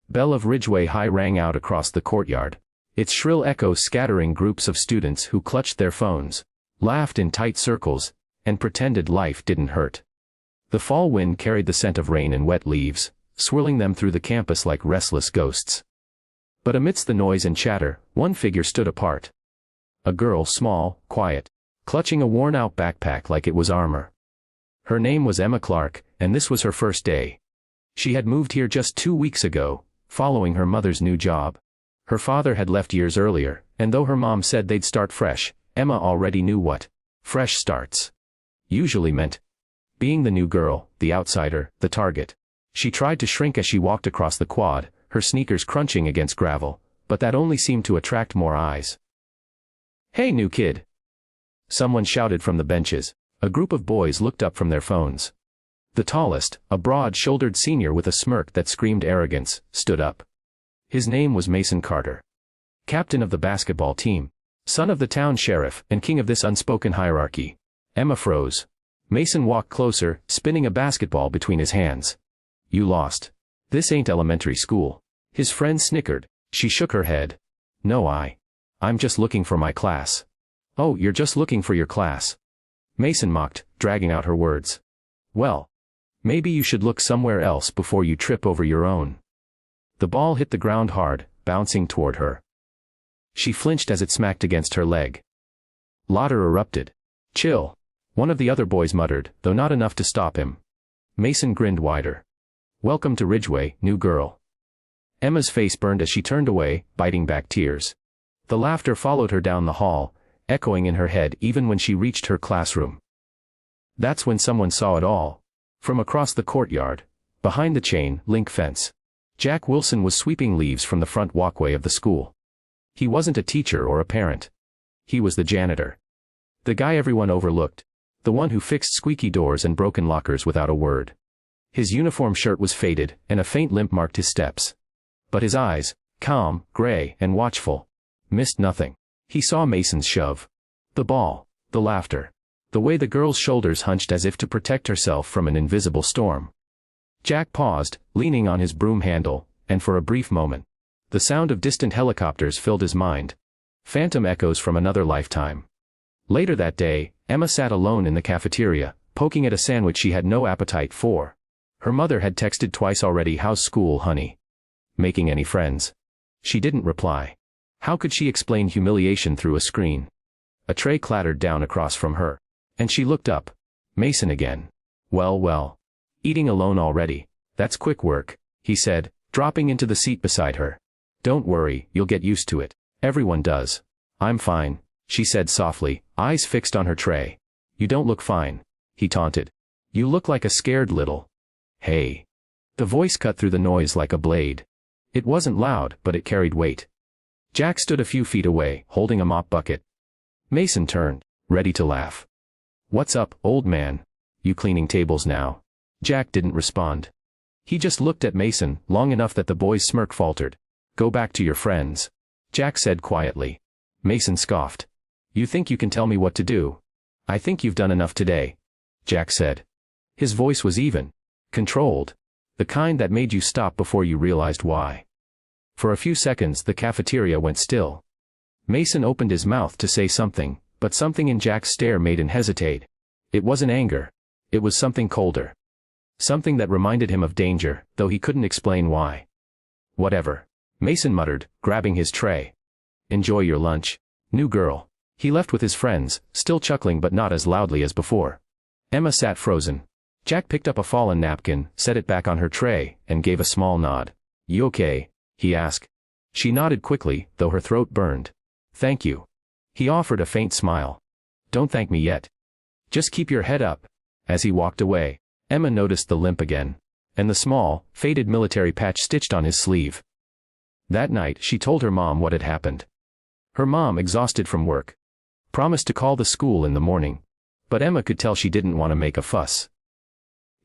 bell of Ridgeway High rang out across the courtyard, its shrill echo scattering groups of students who clutched their phones, laughed in tight circles, and pretended life didn't hurt. The fall wind carried the scent of rain and wet leaves, swirling them through the campus like restless ghosts. But amidst the noise and chatter, one figure stood apart. A girl, small, quiet, clutching a worn-out backpack like it was armor. Her name was Emma Clark, and this was her first day. She had moved here just 2 weeks ago, following her mother's new job. Her father had left years earlier, and though her mom said they'd start fresh, Emma already knew what fresh starts usually meant. Being the new girl, the outsider, the target. She tried to shrink as she walked across the quad, her sneakers crunching against gravel, but that only seemed to attract more eyes. "Hey, new kid!" Someone shouted from the benches. A group of boys looked up from their phones. The tallest, a broad-shouldered senior with a smirk that screamed arrogance, stood up. His name was Mason Carter. Captain of the basketball team, son of the town sheriff, and king of this unspoken hierarchy. Emma froze. Mason walked closer, spinning a basketball between his hands. "You lost. This ain't elementary school." His friend snickered. She shook her head. "No, I'm just looking for my class." "Oh, you're just looking for your class?" Mason mocked, dragging out her words. "Well, maybe you should look somewhere else before you trip over your own." The ball hit the ground hard, bouncing toward her. She flinched as it smacked against her leg. Laughter erupted. "Chill," one of the other boys muttered, though not enough to stop him. Mason grinned wider. "Welcome to Ridgeway, new girl." Emma's face burned as she turned away, biting back tears. The laughter followed her down the hall, echoing in her head even when she reached her classroom. That's when someone saw it all. From across the courtyard, behind the chain-link fence, Jack Wilson was sweeping leaves from the front walkway of the school. He wasn't a teacher or a parent. He was the janitor. The guy everyone overlooked. The one who fixed squeaky doors and broken lockers without a word. His uniform shirt was faded, and a faint limp marked his steps. But his eyes, calm, gray, and watchful, missed nothing. He saw Mason's shove. The ball, the laughter, the way the girl's shoulders hunched as if to protect herself from an invisible storm. Jack paused, leaning on his broom handle, and for a brief moment, the sound of distant helicopters filled his mind. Phantom echoes from another lifetime. Later that day, Emma sat alone in the cafeteria, poking at a sandwich she had no appetite for. Her mother had texted twice already, "How's school, honey? Making any friends?" She didn't reply. How could she explain humiliation through a screen? A tray clattered down across from her, and she looked up. Mason again. Well, eating alone already. That's quick work," he said, dropping into the seat beside her. "Don't worry, you'll get used to it. Everyone does." "I'm fine," she said softly, eyes fixed on her tray. "You don't look fine," he taunted. "You look like a scared little." "Hey." The voice cut through the noise like a blade. It wasn't loud, but it carried weight. Jack stood a few feet away, holding a mop bucket. Mason turned, ready to laugh. "What's up, old man? You cleaning tables now?" Jack didn't respond. He just looked at Mason, long enough that the boy's smirk faltered. "Go back to your friends," Jack said quietly. Mason scoffed. "You think you can tell me what to do? I think you've done enough today," Jack said. His voice was even, controlled, the kind that made you stop before you realized why. For a few seconds the cafeteria went still. Mason opened his mouth to say something, but something in Jack's stare made him hesitate. It wasn't anger. It was something colder. Something that reminded him of danger, though he couldn't explain why. "Whatever," Mason muttered, grabbing his tray. "Enjoy your lunch, new girl." He left with his friends, still chuckling but not as loudly as before. Emma sat frozen. Jack picked up a fallen napkin, set it back on her tray, and gave a small nod. "You okay?" he asked. She nodded quickly, though her throat burned. "Thank you." He offered a faint smile. "Don't thank me yet. Just keep your head up." As he walked away, Emma noticed the limp again, and the small, faded military patch stitched on his sleeve. That night she told her mom what had happened. Her mom, exhausted from work, promised to call the school in the morning, but Emma could tell she didn't want to make a fuss.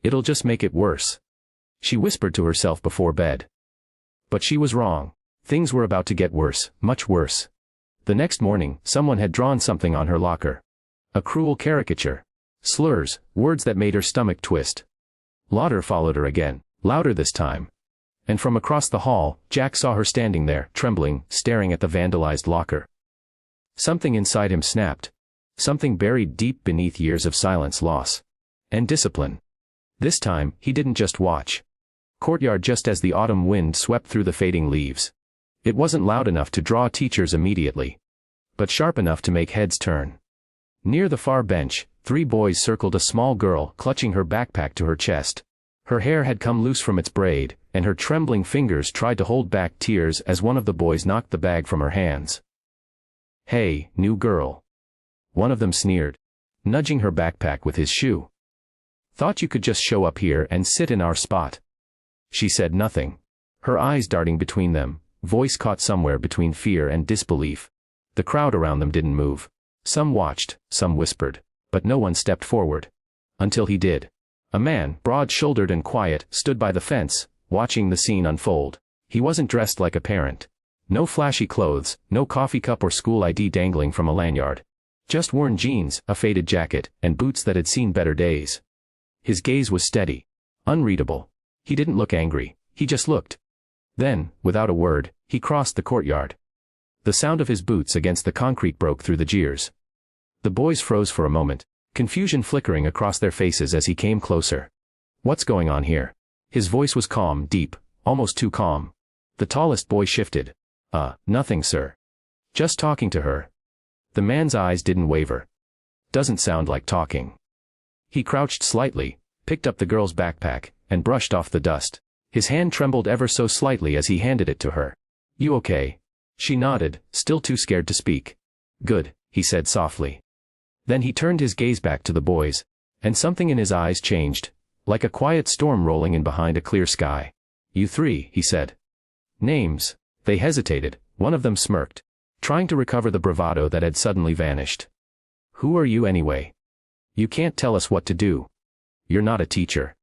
"It'll just make it worse," she whispered to herself before bed. But she was wrong. Things were about to get worse, much worse. The next morning, someone had drawn something on her locker. A cruel caricature. Slurs, words that made her stomach twist. Laughter followed her again, louder this time. And from across the hall, Jack saw her standing there, trembling, staring at the vandalized locker. Something inside him snapped. Something buried deep beneath years of silence, loss, and discipline. This time, he didn't just watch. Courtyard just as the autumn wind swept through the fading leaves. It wasn't loud enough to draw teachers immediately, but sharp enough to make heads turn. Near the far bench, 3 boys circled a small girl clutching her backpack to her chest. Her hair had come loose from its braid, and her trembling fingers tried to hold back tears as one of the boys knocked the bag from her hands. "Hey, new girl," one of them sneered, nudging her backpack with his shoe. "Thought you could just show up here and sit in our spot." She said nothing, her eyes darting between them, voice caught somewhere between fear and disbelief. The crowd around them didn't move. Some watched, some whispered, but no one stepped forward. Until he did. A man, broad-shouldered and quiet, stood by the fence, watching the scene unfold. He wasn't dressed like a parent. No flashy clothes, no coffee cup or school ID dangling from a lanyard. Just worn jeans, a faded jacket, and boots that had seen better days. His gaze was steady, unreadable. He didn't look angry, he just looked. Then, without a word, he crossed the courtyard. The sound of his boots against the concrete broke through the jeers. The boys froze for a moment, confusion flickering across their faces as he came closer. "What's going on here?" His voice was calm, deep, almost too calm. The tallest boy shifted. Nothing, sir. Just talking to her." The man's eyes didn't waver. "Doesn't sound like talking." He crouched slightly, picked up the girl's backpack, and brushed off the dust. His hand trembled ever so slightly as he handed it to her. "You okay?" She nodded, still too scared to speak. "Good," he said softly. Then he turned his gaze back to the boys, and something in his eyes changed, like a quiet storm rolling in behind a clear sky. "You 3, he said. "Names." They hesitated, one of them smirked, trying to recover the bravado that had suddenly vanished. "Who are you anyway? You can't tell us what to do. You're not a teacher."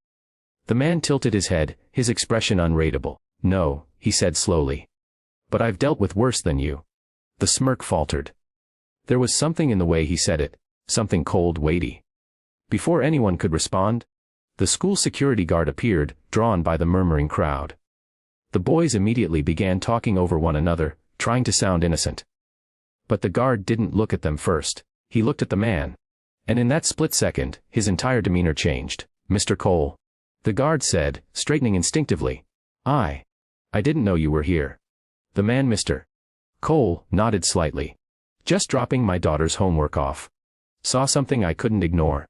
The man tilted his head, his expression unreadable. "No," he said slowly. "But I've dealt with worse than you." The smirk faltered. There was something in the way he said it, something cold, weighty. Before anyone could respond, the school security guard appeared, drawn by the murmuring crowd. The boys immediately began talking over one another, trying to sound innocent. But the guard didn't look at them first, he looked at the man. And in that split second, his entire demeanor changed. "Mr. Cole," the guard said, straightening instinctively. I didn't know you were here." The man, Mr. Cole, nodded slightly. "Just dropping my daughter's homework off. Saw something I couldn't ignore."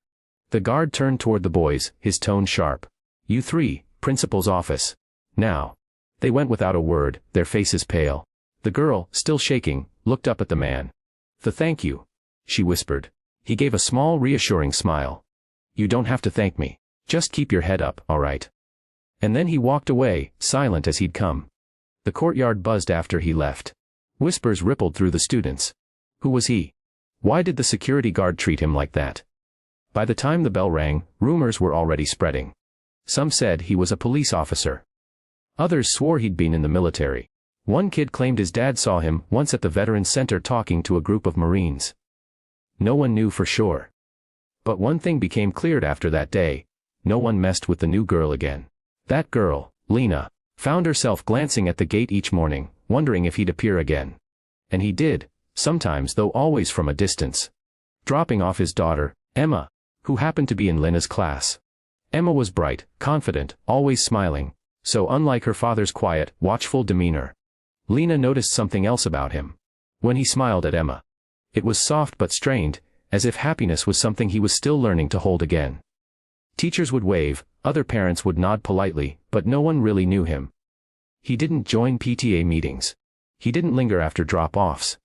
The guard turned toward the boys, his tone sharp. "You 3, principal's office. Now." They went without a word, their faces pale. The girl, still shaking, looked up at the man. Thank you," she whispered. He gave a small reassuring smile. "You don't have to thank me. Just keep your head up, all right?" And then he walked away, silent as he'd come. The courtyard buzzed after he left. Whispers rippled through the students. Who was he? Why did the security guard treat him like that? By the time the bell rang, rumors were already spreading. Some said he was a police officer. Others swore he'd been in the military. One kid claimed his dad saw him once at the Veterans Center talking to a group of Marines. No one knew for sure. But one thing became clear after that day. No one messed with the new girl again. That girl, Lena, found herself glancing at the gate each morning, wondering if he'd appear again. And he did, sometimes though always from a distance. Dropping off his daughter, Emma, who happened to be in Lena's class. Emma was bright, confident, always smiling, so unlike her father's quiet, watchful demeanor. Lena noticed something else about him. When he smiled at Emma, it was soft but strained, as if happiness was something he was still learning to hold again. Teachers would wave, other parents would nod politely, but no one really knew him. He didn't join PTA meetings. He didn't linger after drop-offs.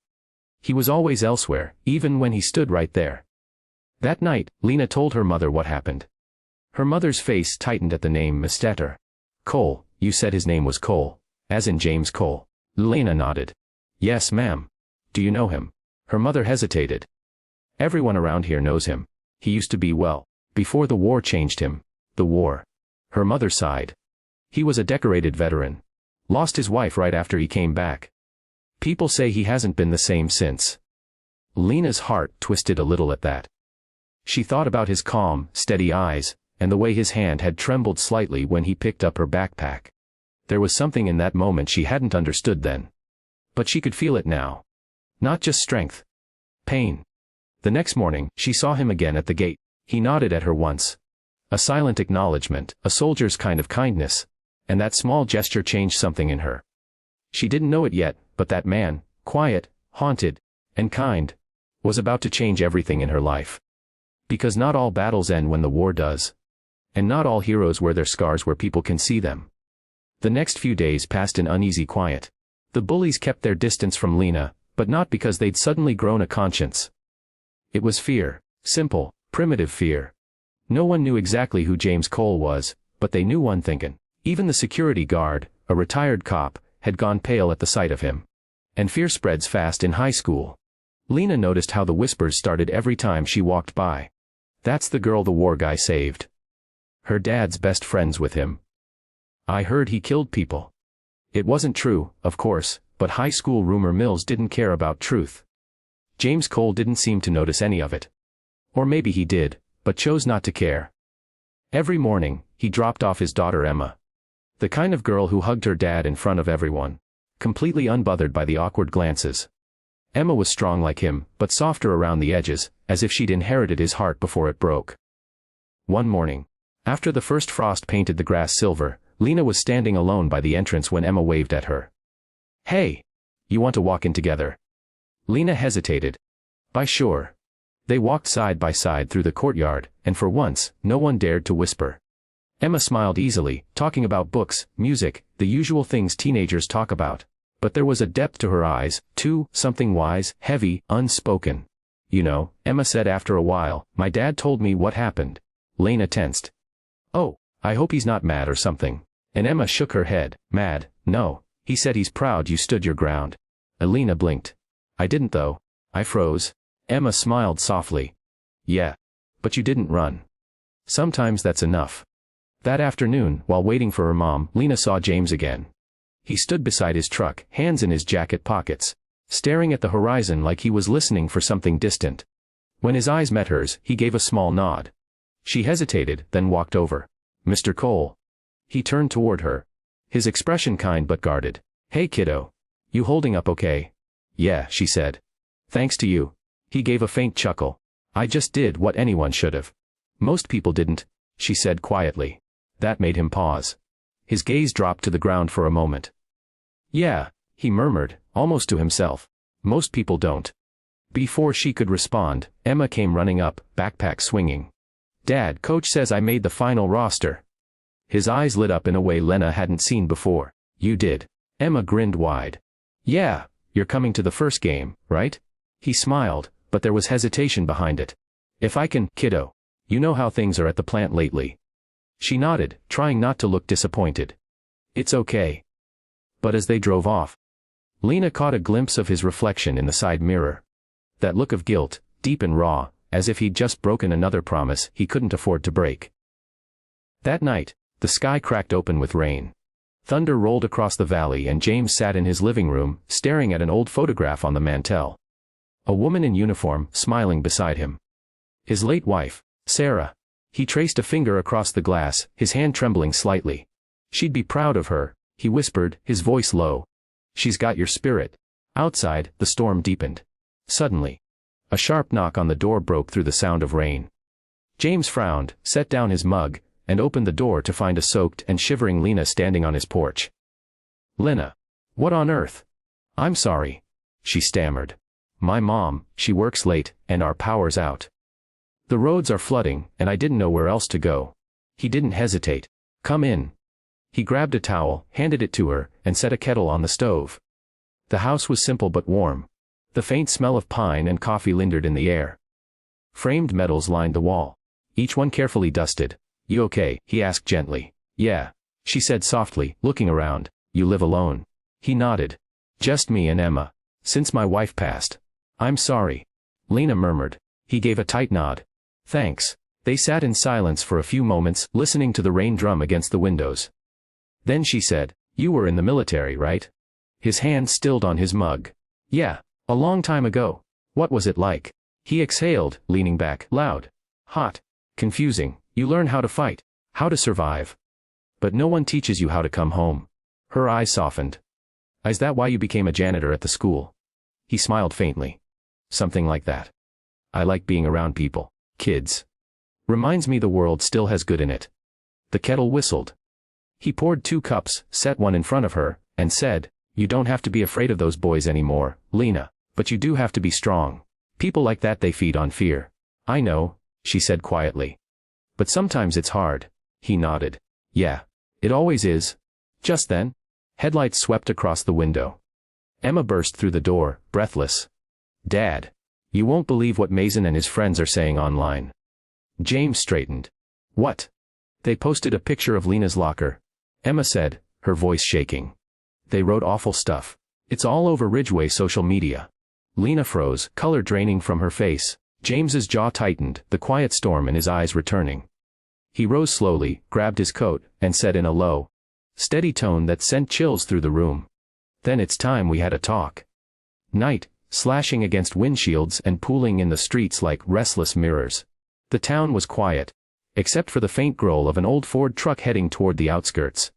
He was always elsewhere, even when he stood right there. That night, Lena told her mother what happened. Her mother's face tightened at the name Mr. Cole. "You said his name was Cole, as in James Cole." Lena nodded. "Yes, ma'am. Do you know him?" Her mother hesitated. "Everyone around here knows him. He used to be well, before the war changed him." "The war?" Her mother sighed. "He was a decorated veteran. Lost his wife right after he came back. People say he hasn't been the same since." Lena's heart twisted a little at that. She thought about his calm, steady eyes, and the way his hand had trembled slightly when he picked up her backpack. There was something in that moment she hadn't understood then. But she could feel it now. Not just strength. Pain. The next morning, she saw him again at the gate. He nodded at her once. A silent acknowledgement, a soldier's kind of kindness. And that small gesture changed something in her. She didn't know it yet, but that man, quiet, haunted, and kind, was about to change everything in her life. Because not all battles end when the war does. And not all heroes wear their scars where people can see them. The next few days passed in uneasy quiet. The bullies kept their distance from Lena, but not because they'd suddenly grown a conscience. It was fear. Simple, primitive fear. No one knew exactly who James Cole was, but they knew one thing. Even the security guard, a retired cop, had gone pale at the sight of him. And fear spreads fast in high school. Lena noticed how the whispers started every time she walked by. That's the girl the war guy saved. Her dad's best friends with him. I heard he killed people. It wasn't true, of course, but high school rumor mills didn't care about truth. James Cole didn't seem to notice any of it. Or maybe he did, but chose not to care. Every morning, he dropped off his daughter Emma. The kind of girl who hugged her dad in front of everyone. Completely unbothered by the awkward glances. Emma was strong like him, but softer around the edges, as if she'd inherited his heart before it broke. One morning, after the first frost painted the grass silver, Lena was standing alone by the entrance when Emma waved at her. Hey! You want to walk in together? Lena hesitated. By sure. They walked side by side through the courtyard, and for once, no one dared to whisper. Emma smiled easily, talking about books, music, the usual things teenagers talk about. But there was a depth to her eyes, too, something wise, heavy, unspoken. You know, Emma said after a while, my dad told me what happened. Lena tensed. Oh, I hope he's not mad or something. And Emma shook her head. Mad? No. He said he's proud you stood your ground. Lena blinked. I didn't though. I froze. Emma smiled softly. Yeah. But you didn't run. Sometimes that's enough. That afternoon, while waiting for her mom, Lena saw James again. He stood beside his truck, hands in his jacket pockets, staring at the horizon like he was listening for something distant. When his eyes met hers, he gave a small nod. She hesitated, then walked over. Mr. Cole. He turned toward her. His expression kind but guarded. Hey kiddo. You holding up okay? Yeah, she said. Thanks to you. He gave a faint chuckle. I just did what anyone should have. Most people didn't, she said quietly. That made him pause. His gaze dropped to the ground for a moment. Yeah, he murmured, almost to himself. Most people don't. Before she could respond, Emma came running up, backpack swinging. Dad, coach says I made the final roster. His eyes lit up in a way Lena hadn't seen before. You did. Emma grinned wide. Yeah, you're coming to the first game, right? He smiled, but there was hesitation behind it. If I can, kiddo. You know how things are at the plant lately. She nodded, trying not to look disappointed. It's okay. But as they drove off, Lena caught a glimpse of his reflection in the side mirror. That look of guilt, deep and raw, as if he'd just broken another promise he couldn't afford to break. That night, the sky cracked open with rain. Thunder rolled across the valley and James sat in his living room, staring at an old photograph on the mantel. A woman in uniform, smiling beside him. His late wife, Sarah. He traced a finger across the glass, his hand trembling slightly. She'd be proud of her, he whispered, his voice low. She's got your spirit. Outside, the storm deepened. Suddenly, a sharp knock on the door broke through the sound of rain. James frowned, set down his mug, and opened the door to find a soaked and shivering Lena standing on his porch. Lena. What on earth? I'm sorry. She stammered. My mom, she works late, and our power's out. The roads are flooding, and I didn't know where else to go. He didn't hesitate. Come in. He grabbed a towel, handed it to her, and set a kettle on the stove. The house was simple but warm. The faint smell of pine and coffee lingered in the air. Framed medals lined the wall. Each one carefully dusted. You okay? He asked gently. Yeah, she said softly, looking around. You live alone? He nodded. Just me and Emma. Since my wife passed. I'm sorry. Lena murmured. He gave a tight nod. Thanks. They sat in silence for a few moments, listening to the rain drum against the windows. Then she said, You were in the military, right? His hand stilled on his mug. Yeah, a long time ago. What was it like? He exhaled, leaning back, loud. Hot. Confusing. You learn how to fight. How to survive. But no one teaches you how to come home. Her eyes softened. Is that why you became a janitor at the school? He smiled faintly. Something like that. I like being around people. Kids. Reminds me the world still has good in it. The kettle whistled. He poured 2 cups, set one in front of her, and said, "You don't have to be afraid of those boys anymore, Lena, but you do have to be strong. People like that, they feed on fear." "I know," she said quietly. "But sometimes it's hard." He nodded. "Yeah. It always is." Just then, headlights swept across the window. Emma burst through the door, breathless. "Dad. You won't believe what Mason and his friends are saying online." James straightened. "What?" "They posted a picture of Lena's locker," Emma said, her voice shaking. "They wrote awful stuff. It's all over Ridgeway social media." Lena froze, color draining from her face. James's jaw tightened, the quiet storm in his eyes returning. He rose slowly, grabbed his coat, and said in a low, steady tone that sent chills through the room, "Then it's time we had a talk." Night, slashing against windshields and pooling in the streets like restless mirrors. The town was quiet, except for the faint growl of an old Ford truck heading toward the outskirts.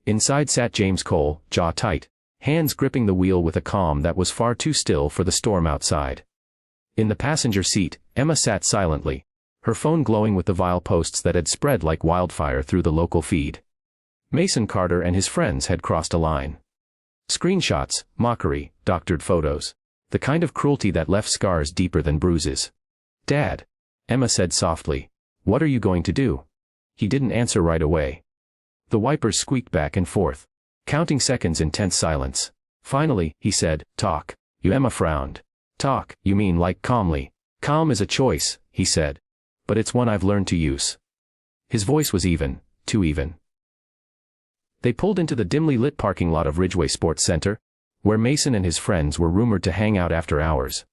Inside sat James Cole, jaw tight, hands gripping the wheel with a calm that was far too still for the storm outside. In the passenger seat, Emma sat silently, her phone glowing with the vile posts that had spread like wildfire through the local feed. Mason Carter and his friends had crossed a line. Screenshots, mockery, doctored photos. The kind of cruelty that left scars deeper than bruises. "Dad," Emma said softly, "what are you going to do?" He didn't answer right away. The wipers squeaked back and forth, counting seconds in tense silence. Finally, he said, "Talk." Emma frowned. "Talk, you mean like calmly?" "Calm is a choice," he said. "But it's one I've learned to use." His voice was even, too even. They pulled into the dimly lit parking lot of Ridgeway Sports Center, where Mason and his friends were rumored to hang out after hours.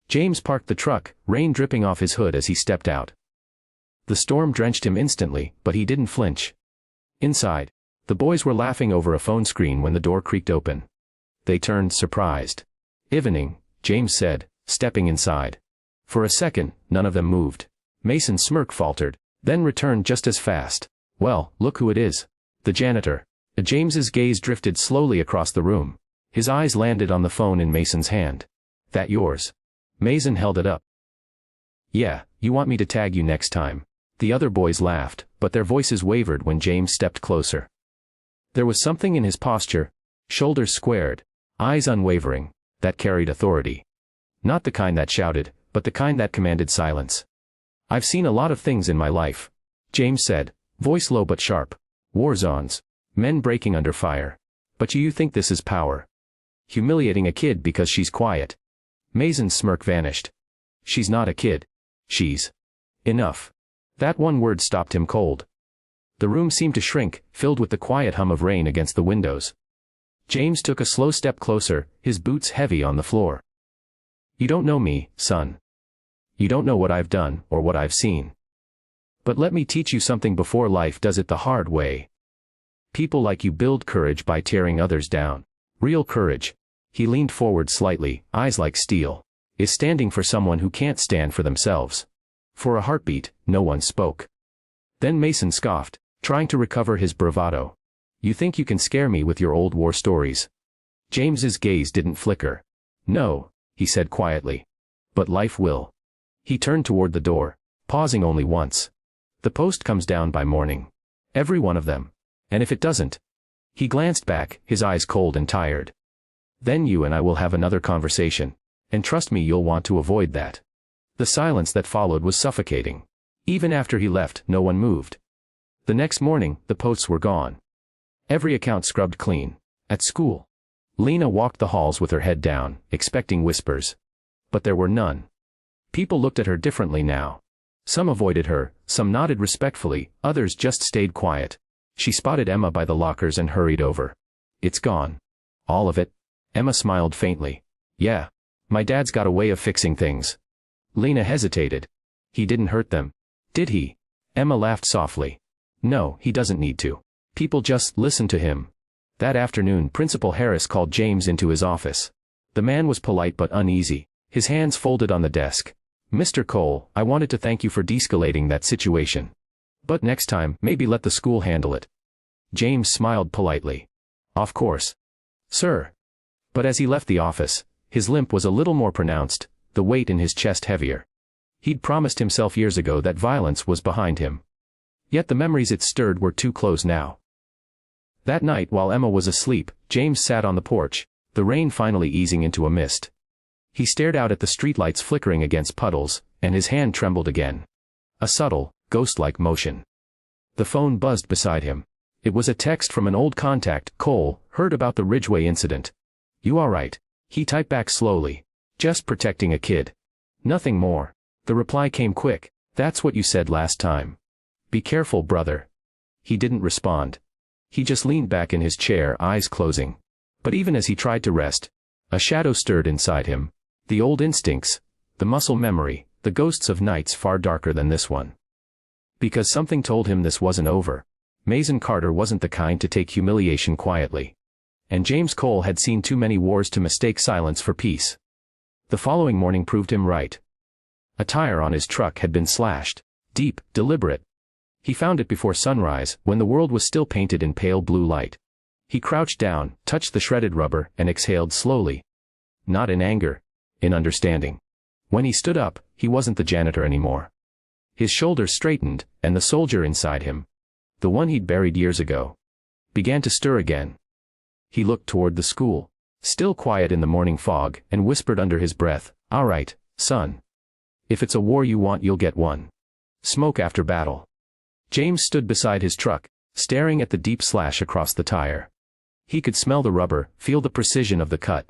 James parked the truck, rain dripping off his hood as he stepped out. The storm drenched him instantly, but he didn't flinch. Inside, the boys were laughing over a phone screen when the door creaked open. They turned surprised. "Evening," James said, stepping inside. For a second, none of them moved. Mason's smirk faltered, then returned just as fast. "Well, look who it is. The janitor." James's gaze drifted slowly across the room. His eyes landed on the phone in Mason's hand. "That yours?" Mason held it up. "Yeah, you want me to tag you next time." The other boys laughed, but their voices wavered when James stepped closer. There was something in his posture, shoulders squared, eyes unwavering, that carried authority. Not the kind that shouted, but the kind that commanded silence. "I've seen a lot of things in my life," James said, voice low but sharp. "War zones, men breaking under fire. But you think this is power? Humiliating a kid because she's quiet." Mason's smirk vanished. "She's not a kid. She's..." Enough. That one word stopped him cold. The room seemed to shrink, filled with the quiet hum of rain against the windows. James took a slow step closer, his boots heavy on the floor. "You don't know me, son. You don't know what I've done, or what I've seen. But let me teach you something before life does it the hard way. People like you build courage by tearing others down. Real courage," he leaned forward slightly, eyes like steel, "is standing for someone who can't stand for themselves." For a heartbeat, no one spoke. Then Mason scoffed, trying to recover his bravado. "You think you can scare me with your old war stories?" James's gaze didn't flicker. "No," he said quietly. "But life will." He turned toward the door, pausing only once. "The post comes down by morning. Every one of them. And if it doesn't..." He glanced back, his eyes cold and tired. "Then you and I will have another conversation. And trust me, you'll want to avoid that." The silence that followed was suffocating. Even after he left, no one moved. The next morning, the posts were gone. Every account scrubbed clean. At school, Lena walked the halls with her head down, expecting whispers. But there were none. People looked at her differently now. Some avoided her, some nodded respectfully, others just stayed quiet. She spotted Emma by the lockers and hurried over. "It's gone." "All of it?" Emma smiled faintly. "Yeah. My dad's got a way of fixing things." Lena hesitated. "He didn't hurt them, did he?" Emma laughed softly. "No, he doesn't need to. People just listen to him." That afternoon, Principal Harris called James into his office. The man was polite but uneasy, his hands folded on the desk. "Mr. Cole, I wanted to thank you for de-escalating that situation. But next time, maybe let the school handle it." James smiled politely. Of course. Sir. But as he left the office, his limp was a little more pronounced, the weight in his chest heavier. He'd promised himself years ago that violence was behind him. Yet the memories it stirred were too close now. That night while Emma was asleep, James sat on the porch, the rain finally easing into a mist. He stared out at the streetlights flickering against puddles, and his hand trembled again. A subtle, ghost-like motion. The phone buzzed beside him. It was a text from an old contact. Cole, heard about the Ridgeway incident. You alright? He typed back slowly. Just protecting a kid. Nothing more. The reply came quick. That's what you said last time. Be careful, brother. He didn't respond. He just leaned back in his chair, eyes closing. But even as he tried to rest, a shadow stirred inside him. The old instincts, the muscle memory, the ghosts of nights far darker than this one. Because something told him this wasn't over. Mason Carter wasn't the kind to take humiliation quietly. And James Cole had seen too many wars to mistake silence for peace. The following morning proved him right. A tire on his truck had been slashed. Deep, deliberate. He found it before sunrise, when the world was still painted in pale blue light. He crouched down, touched the shredded rubber, and exhaled slowly. Not in anger. In understanding. When he stood up, he wasn't the janitor anymore. His shoulders straightened, and the soldier inside him, the one he'd buried years ago, began to stir again. He looked toward the school, still quiet in the morning fog, and whispered under his breath, "All right, son. If it's a war you want, you'll get one. Smoke after battle." James stood beside his truck, staring at the deep slash across the tire. He could smell the rubber, feel the precision of the cut.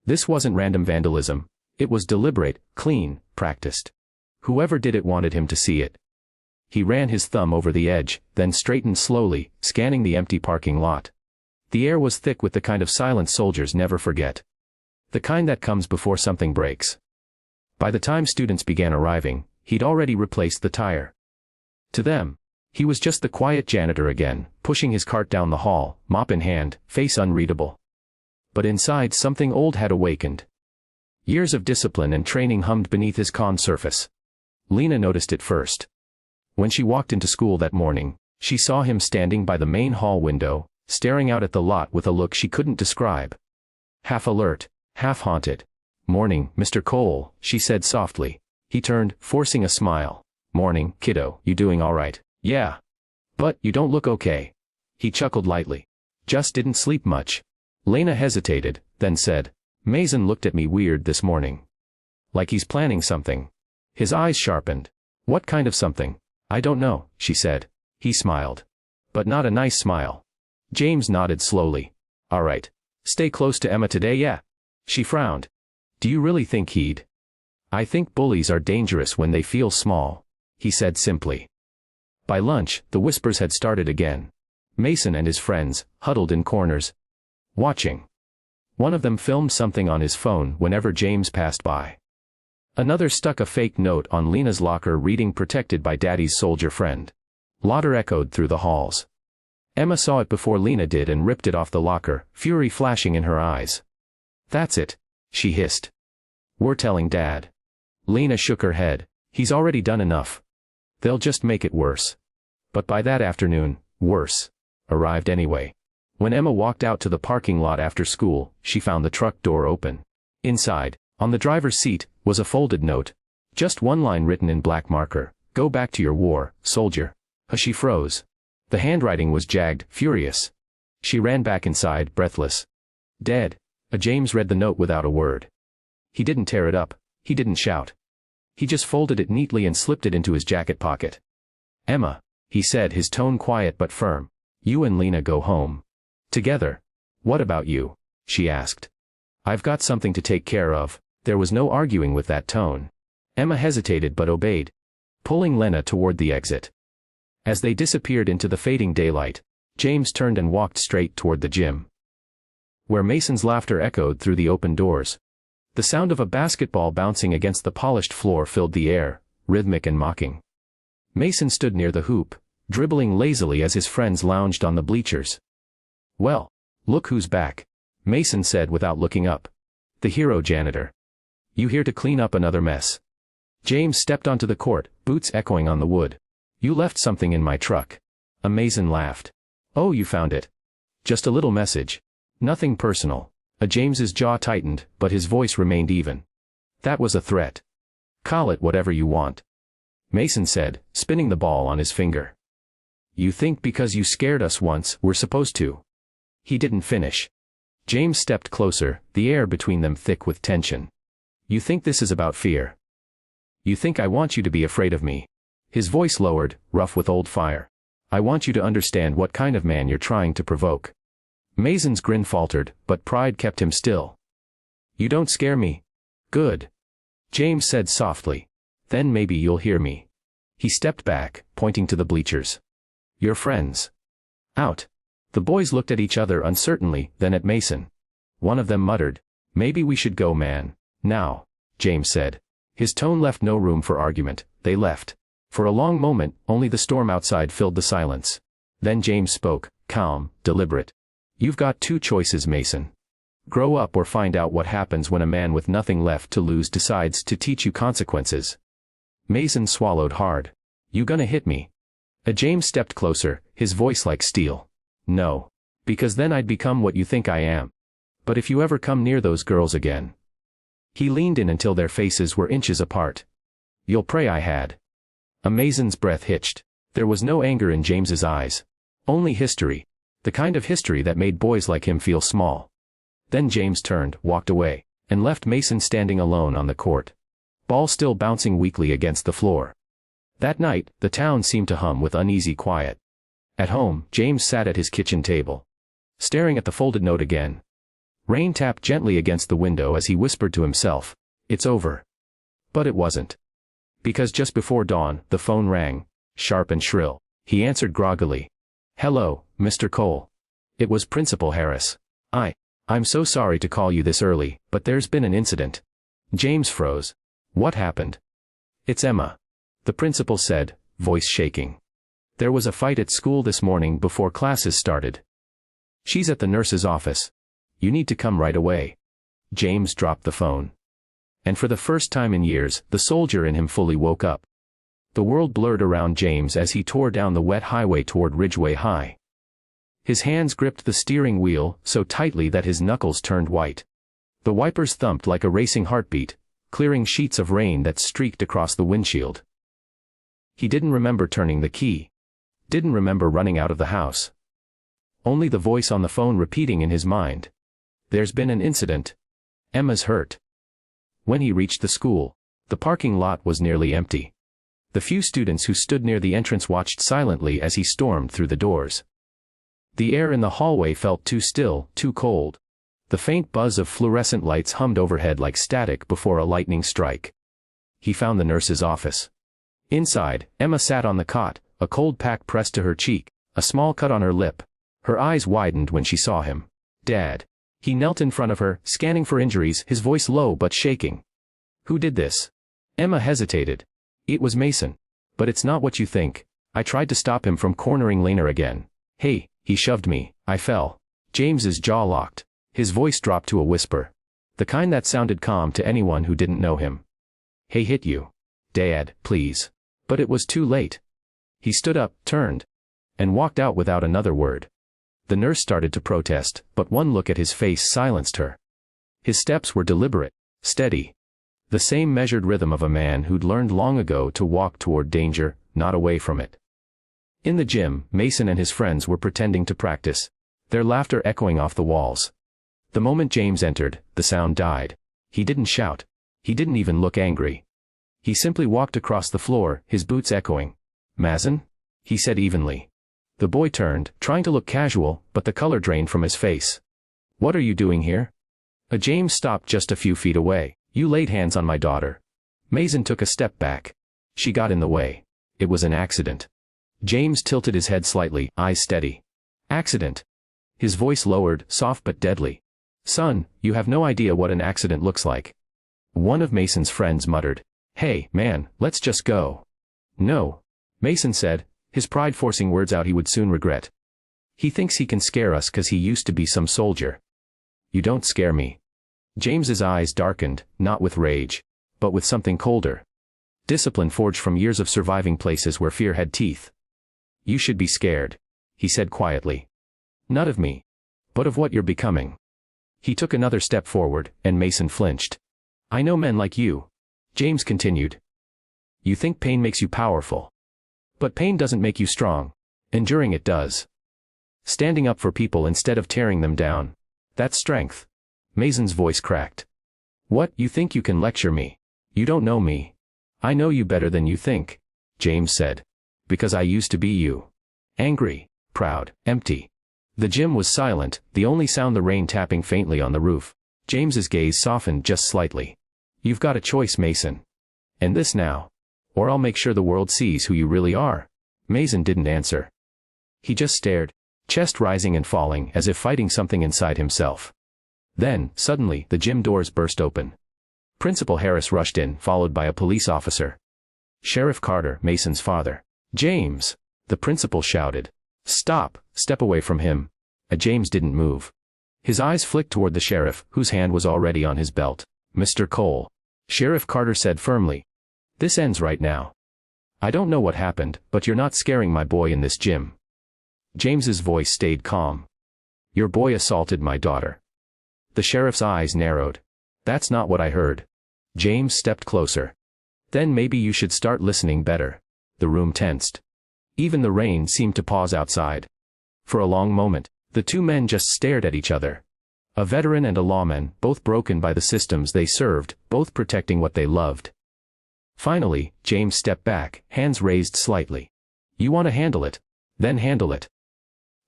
This wasn't random vandalism. It was deliberate, clean, practiced. Whoever did it wanted him to see it. He ran his thumb over the edge, then straightened slowly, scanning the empty parking lot. The air was thick with the kind of silence soldiers never forget. The kind that comes before something breaks. By the time students began arriving, he'd already replaced the tire. To them, he was just the quiet janitor again, pushing his cart down the hall, mop in hand, face unreadable. But inside something old had awakened. Years of discipline and training hummed beneath his calm surface. Lena noticed it first. When she walked into school that morning, she saw him standing by the main hall window, staring out at the lot with a look she couldn't describe. Half alert, half haunted. "Morning, Mr. Cole," she said softly. He turned, forcing a smile. "Morning, kiddo, you doing all right?" "Yeah. But you don't look okay." He chuckled lightly. "Just didn't sleep much." Lena hesitated, then said, "Mason looked at me weird this morning. Like he's planning something." His eyes sharpened. "What kind of something?" "I don't know," she said. He smiled. But not a nice smile. James nodded slowly. "All right. Stay close to Emma today, yeah?" She frowned. "Do you really think he'd?" "I think bullies are dangerous when they feel small," he said simply. By lunch, the whispers had started again. Mason and his friends, huddled in corners, watching. One of them filmed something on his phone whenever James passed by. Another stuck a fake note on Lena's locker reading "Protected by Daddy's soldier friend." Laughter echoed through the halls. Emma saw it before Lena did and ripped it off the locker, fury flashing in her eyes. "That's it," she hissed. "We're telling Dad." Lena shook her head. "He's already done enough. They'll just make it worse." But by that afternoon, worse arrived anyway. When Emma walked out to the parking lot after school, she found the truck door open. Inside, on the driver's seat, was a folded note. Just one line written in black marker: "Go back to your war, soldier." She froze. The handwriting was jagged, furious. She ran back inside, breathless. "Dead." James read the note without a word. He didn't tear it up. He didn't shout. He just folded it neatly and slipped it into his jacket pocket. "Emma," he said, his tone quiet but firm. "You and Lena go home. Together." "What about you?" she asked. "I've got something to take care of." There was no arguing with that tone. Emma hesitated but obeyed, pulling Lena toward the exit. As they disappeared into the fading daylight, James turned and walked straight toward the gym, where Mason's laughter echoed through the open doors. The sound of a basketball bouncing against the polished floor filled the air, rhythmic and mocking. Mason stood near the hoop, dribbling lazily as his friends lounged on the bleachers. "Well, look who's back," Mason said without looking up. "The hero janitor. You here to clean up another mess?" James stepped onto the court, boots echoing on the wood. "You left something in my truck." Mason laughed. "Oh, you found it?" Just a little message. Nothing personal. James's jaw tightened, but his voice remained even. That was a threat. Call it whatever you want. Mason said, spinning the ball on his finger. You think because you scared us once, we're supposed to? He didn't finish. James stepped closer, the air between them thick with tension. You think this is about fear? You think I want you to be afraid of me? His voice lowered, rough with old fire. I want you to understand what kind of man you're trying to provoke. Mason's grin faltered, but pride kept him still. You don't scare me. Good. James said softly. Then maybe you'll hear me. He stepped back, pointing to the bleachers. Your friends. Out. The boys looked at each other uncertainly, then at Mason. One of them muttered, maybe we should go, man. Now, James said. His tone left no room for argument. They left. For a long moment, only the storm outside filled the silence. Then James spoke, calm, deliberate. You've got two choices, Mason. Grow up or find out what happens when a man with nothing left to lose decides to teach you consequences. Mason swallowed hard. You gonna hit me? James stepped closer, his voice like steel. No. Because then I'd become what you think I am. But if you ever come near those girls again. He leaned in until their faces were inches apart. You'll pray I had. Mason's breath hitched. There was no anger in James's eyes. Only history. The kind of history that made boys like him feel small. Then James turned, walked away, and left Mason standing alone on the court. Ball still bouncing weakly against the floor. That night, the town seemed to hum with uneasy quiet. At home, James sat at his kitchen table, staring at the folded note again. Rain tapped gently against the window as he whispered to himself, it's over. But it wasn't. Because just before dawn, the phone rang, sharp and shrill. He answered groggily. Hello, Mr. Cole. It was Principal Harris. I'm so sorry to call you this early, but there's been an incident. James froze. What happened? It's Emma. The principal said, voice shaking. There was a fight at school this morning before classes started. She's at the nurse's office. You need to come right away. James dropped the phone. And for the first time in years, the soldier in him fully woke up. The world blurred around James as he tore down the wet highway toward Ridgeway High. His hands gripped the steering wheel so tightly that his knuckles turned white. The wipers thumped like a racing heartbeat, clearing sheets of rain that streaked across the windshield. He didn't remember turning the key. Didn't remember running out of the house. Only the voice on the phone repeating in his mind. There's been an incident. Emma's hurt. When he reached the school, the parking lot was nearly empty. The few students who stood near the entrance watched silently as he stormed through the doors. The air in the hallway felt too still, too cold. The faint buzz of fluorescent lights hummed overhead like static before a lightning strike. He found the nurse's office. Inside, Emma sat on the cot, a cold pack pressed to her cheek, a small cut on her lip. Her eyes widened when she saw him. Dad. He knelt in front of her, scanning for injuries, his voice low but shaking. Who did this? Emma hesitated. It was Mason. But it's not what you think. I tried to stop him from cornering Lena again. Hey, he shoved me. I fell. James's jaw locked. His voice dropped to a whisper. The kind that sounded calm to anyone who didn't know him. Hey, hit you. Dad, please. But it was too late. He stood up, turned, and walked out without another word. The nurse started to protest, but one look at his face silenced her. His steps were deliberate, steady. The same measured rhythm of a man who'd learned long ago to walk toward danger, not away from it. In the gym, Mason and his friends were pretending to practice, their laughter echoing off the walls. The moment James entered, the sound died. He didn't shout. He didn't even look angry. He simply walked across the floor, his boots echoing. Mason? He said evenly. The boy turned, trying to look casual, but the color drained from his face. What are you doing here? James stopped just a few feet away. You laid hands on my daughter. Mason took a step back. She got in the way. It was an accident. James tilted his head slightly, eyes steady. Accident. His voice lowered, soft but deadly. Son, you have no idea what an accident looks like. One of Mason's friends muttered. Hey, man, let's just go. No. Mason said, his pride forcing words out he would soon regret. He thinks he can scare us 'cause he used to be some soldier. You don't scare me. James's eyes darkened, not with rage, but with something colder. Discipline forged from years of surviving places where fear had teeth. You should be scared, he said quietly. Not of me. but of what you're becoming. He took another step forward, and Mason flinched. I know men like you. James continued. You think pain makes you powerful. But pain doesn't make you strong. Enduring it does. Standing up for people instead of tearing them down. That's strength. Mason's voice cracked. What, you think you can lecture me? You don't know me. I know you better than you think, James said. Because I used to be you. Angry, proud, empty. The gym was silent, the only sound the rain tapping faintly on the roof. James's gaze softened just slightly. You've got a choice, Mason. And this now. Or I'll make sure the world sees who you really are. Mason didn't answer. He just stared, chest rising and falling as if fighting something inside himself. Then, suddenly, the gym doors burst open. Principal Harris rushed in, followed by a police officer. Sheriff Carter, Mason's father. James! The principal shouted. Stop, step away from him. James didn't move. His eyes flicked toward the sheriff, whose hand was already on his belt. Mr. Cole. Sheriff Carter said firmly. This ends right now. I don't know what happened, but you're not scaring my boy in this gym. James's voice stayed calm. Your boy assaulted my daughter. The sheriff's eyes narrowed. That's not what I heard. James stepped closer. Then maybe you should start listening better. The room tensed. Even the rain seemed to pause outside. For a long moment, the two men just stared at each other. A veteran and a lawman, both broken by the systems they served, both protecting what they loved. Finally, James stepped back, hands raised slightly. You want to handle it? Then handle it.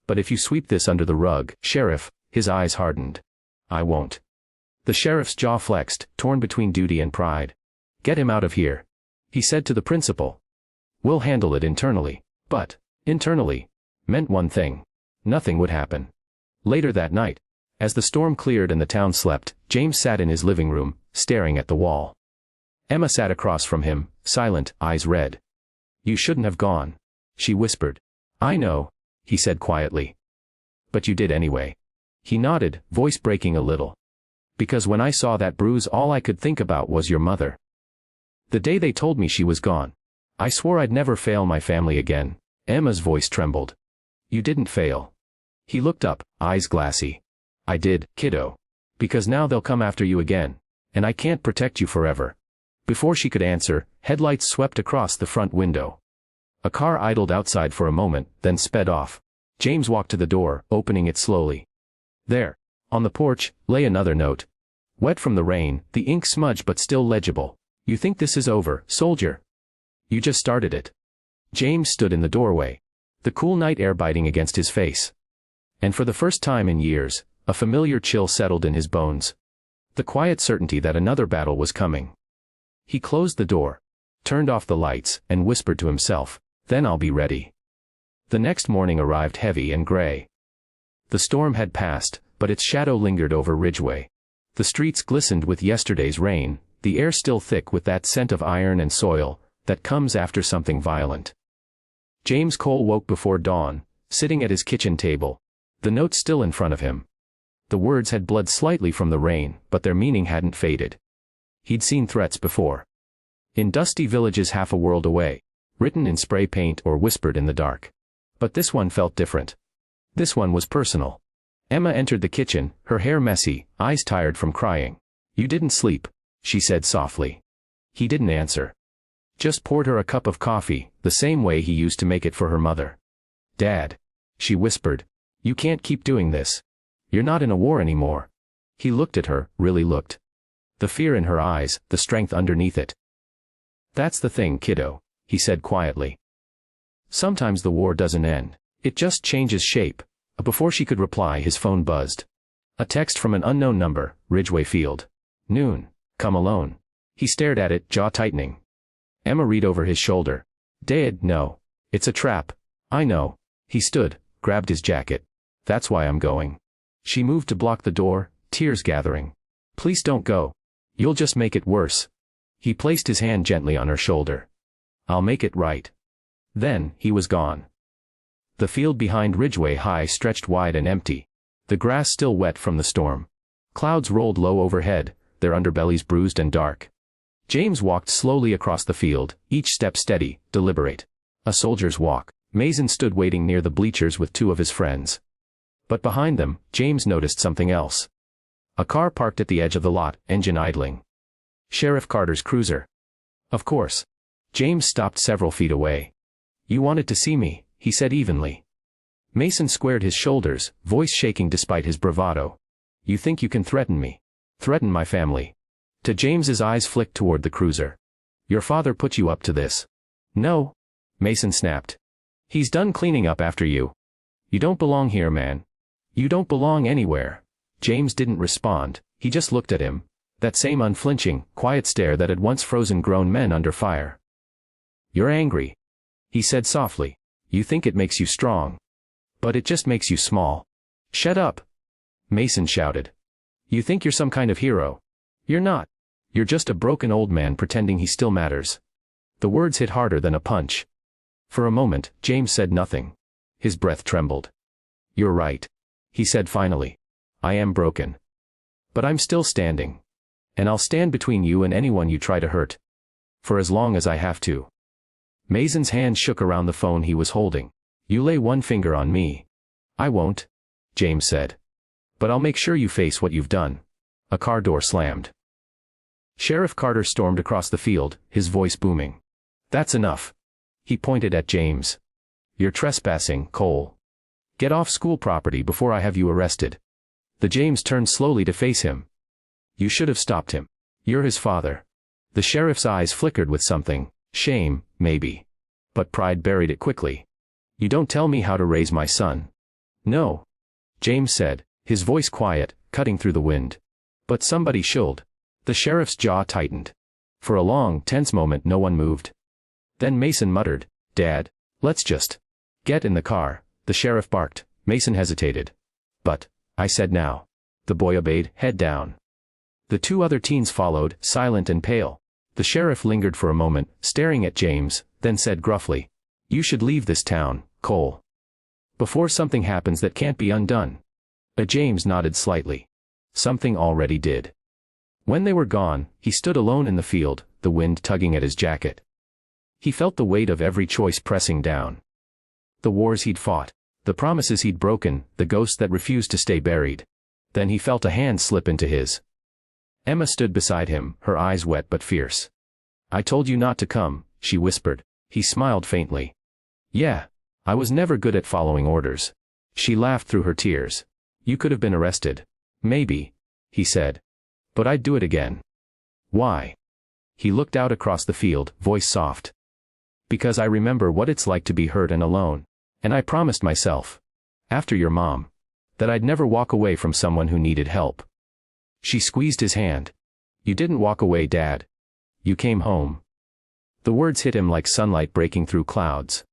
But if you sweep this under the rug, Sheriff, his eyes hardened. I won't. The sheriff's jaw flexed, torn between duty and pride. Get him out of here, he said to the principal. We'll handle it internally. But, internally, meant one thing. Nothing would happen. Later that night, as the storm cleared and the town slept, James sat in his living room, staring at the wall. Emma sat across from him, silent, eyes red. You shouldn't have gone, she whispered. I know, he said quietly. But you did anyway. He nodded, voice breaking a little. Because when I saw that bruise, all I could think about was your mother. The day they told me she was gone, I swore I'd never fail my family again. Emma's voice trembled. You didn't fail. He looked up, eyes glassy. I did, kiddo. Because now they'll come after you again. And I can't protect you forever. Before she could answer, headlights swept across the front window. A car idled outside for a moment, then sped off. James walked to the door, opening it slowly. There, on the porch, lay another note. Wet from the rain, the ink smudged but still legible. You think this is over, soldier? You just started it. James stood in the doorway, the cool night air biting against his face. And for the first time in years, a familiar chill settled in his bones. The quiet certainty that another battle was coming. He closed the door, turned off the lights, and whispered to himself, then I'll be ready. The next morning arrived heavy and gray. The storm had passed, but its shadow lingered over Ridgeway. The streets glistened with yesterday's rain, the air still thick with that scent of iron and soil that comes after something violent. James Cole woke before dawn, sitting at his kitchen table, the note still in front of him. The words had bled slightly from the rain, but their meaning hadn't faded. He'd seen threats before. In dusty villages half a world away, written in spray paint or whispered in the dark. But this one felt different. This one was personal. Emma entered the kitchen, her hair messy, eyes tired from crying. You didn't sleep, she said softly. He didn't answer. Just poured her a cup of coffee, the same way he used to make it for her mother. Dad, she whispered, you can't keep doing this. You're not in a war anymore. He looked at her, really looked. The fear in her eyes, the strength underneath it. That's the thing, kiddo, he said quietly. Sometimes the war doesn't end. It just changes shape. Before she could reply, his phone buzzed. A text from an unknown number, Ridgeway Field. Noon. Come alone. He stared at it, jaw tightening. Emma read over his shoulder. Dad, no. It's a trap. I know. He stood, grabbed his jacket. That's why I'm going. She moved to block the door, tears gathering. Please don't go. You'll just make it worse. He placed his hand gently on her shoulder. I'll make it right. Then, he was gone. The field behind Ridgeway High stretched wide and empty. The grass still wet from the storm. Clouds rolled low overhead, their underbellies bruised and dark. James walked slowly across the field, each step steady, deliberate. A soldier's walk. Mason stood waiting near the bleachers with two of his friends. But behind them, James noticed something else. A car parked at the edge of the lot, engine idling. Sheriff Carter's cruiser. Of course. James stopped several feet away. "You wanted to see me," he said evenly. Mason squared his shoulders, voice shaking despite his bravado. "You think you can threaten me? Threaten my family?" To James's eyes flicked toward the cruiser. "Your father put you up to this." "No," Mason snapped. "He's done cleaning up after you. You don't belong here, man. You don't belong anywhere." James didn't respond, he just looked at him. That same unflinching, quiet stare that had once frozen grown men under fire. "You're angry," he said softly. "You think it makes you strong. But it just makes you small." "Shut up," Mason shouted. "You think you're some kind of hero. You're not. You're just a broken old man pretending he still matters." The words hit harder than a punch. For a moment, James said nothing. His breath trembled. "You're right," he said finally. "I am broken. But I'm still standing. And I'll stand between you and anyone you try to hurt. For as long as I have to." Mason's hand shook around the phone he was holding. "You lay one finger on me." "I won't," James said. "But I'll make sure you face what you've done." A car door slammed. Sheriff Carter stormed across the field, his voice booming. "That's enough." He pointed at James. "You're trespassing, Cole. Get off school property before I have you arrested." The James turned slowly to face him. "You should have stopped him. You're his father." The sheriff's eyes flickered with something, shame, maybe. But pride buried it quickly. "You don't tell me how to raise my son." "No," James said, his voice quiet, cutting through the wind. "But somebody should." The sheriff's jaw tightened. For a long, tense moment no one moved. Then Mason muttered, "Dad, let's just get in the car." The sheriff barked. Mason hesitated. "But," I said now. The boy obeyed, head down. The two other teens followed, silent and pale. The sheriff lingered for a moment, staring at James, then said gruffly, "You should leave this town, Cole. Before something happens that can't be undone." James nodded slightly. Something already did. When they were gone, he stood alone in the field, the wind tugging at his jacket. He felt the weight of every choice pressing down. The wars he'd fought, the promises he'd broken, the ghosts that refused to stay buried. Then he felt a hand slip into his. Emma stood beside him, her eyes wet but fierce. "I told you not to come," she whispered. He smiled faintly. "Yeah. I was never good at following orders." She laughed through her tears. "You could have been arrested." "Maybe," he said. "But I'd do it again." "Why?" He looked out across the field, voice soft. "Because I remember what it's like to be hurt and alone. And I promised myself, after your mom, that I'd never walk away from someone who needed help." She squeezed his hand. "You didn't walk away, Dad. You came home." The words hit him like sunlight breaking through clouds.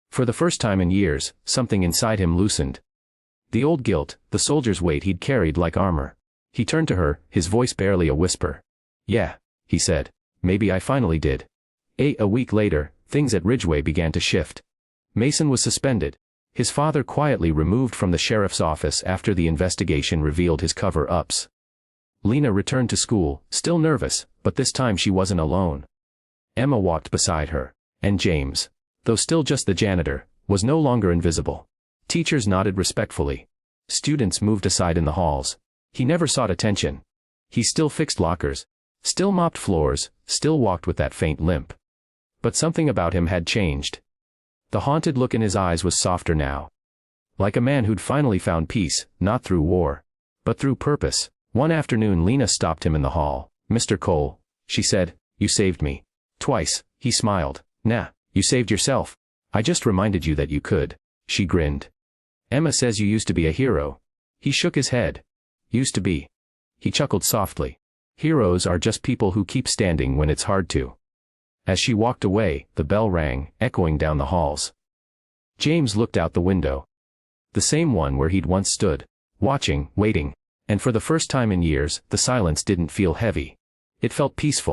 For the first time in years, something inside him loosened. The old guilt, the soldier's weight he'd carried like armor. He turned to her, his voice barely a whisper. "Yeah," he said. "Maybe I finally did." A week later, things at Ridgeway began to shift. Mason was suspended. His father quietly removed from the sheriff's office after the investigation revealed his cover-ups. Lena returned to school, still nervous, but this time she wasn't alone. Emma walked beside her. And James, though still just the janitor, was no longer invisible. Teachers nodded respectfully. Students moved aside in the halls. He never sought attention. He still fixed lockers, still mopped floors, still walked with that faint limp. But something about him had changed. The haunted look in his eyes was softer now. Like a man who'd finally found peace, not through war, but through purpose. One afternoon Lena stopped him in the hall. "Mr. Cole," she said, "you saved me." "Twice," he smiled. "Nah, you saved yourself. I just reminded you that you could." She grinned. "Emma says you used to be a hero." He shook his head. "Used to be." He chuckled softly. "Heroes are just people who keep standing when it's hard to." As she walked away, the bell rang, echoing down the halls. James looked out the window. The same one where he'd once stood, watching, waiting. And for the first time in years, the silence didn't feel heavy. It felt peaceful.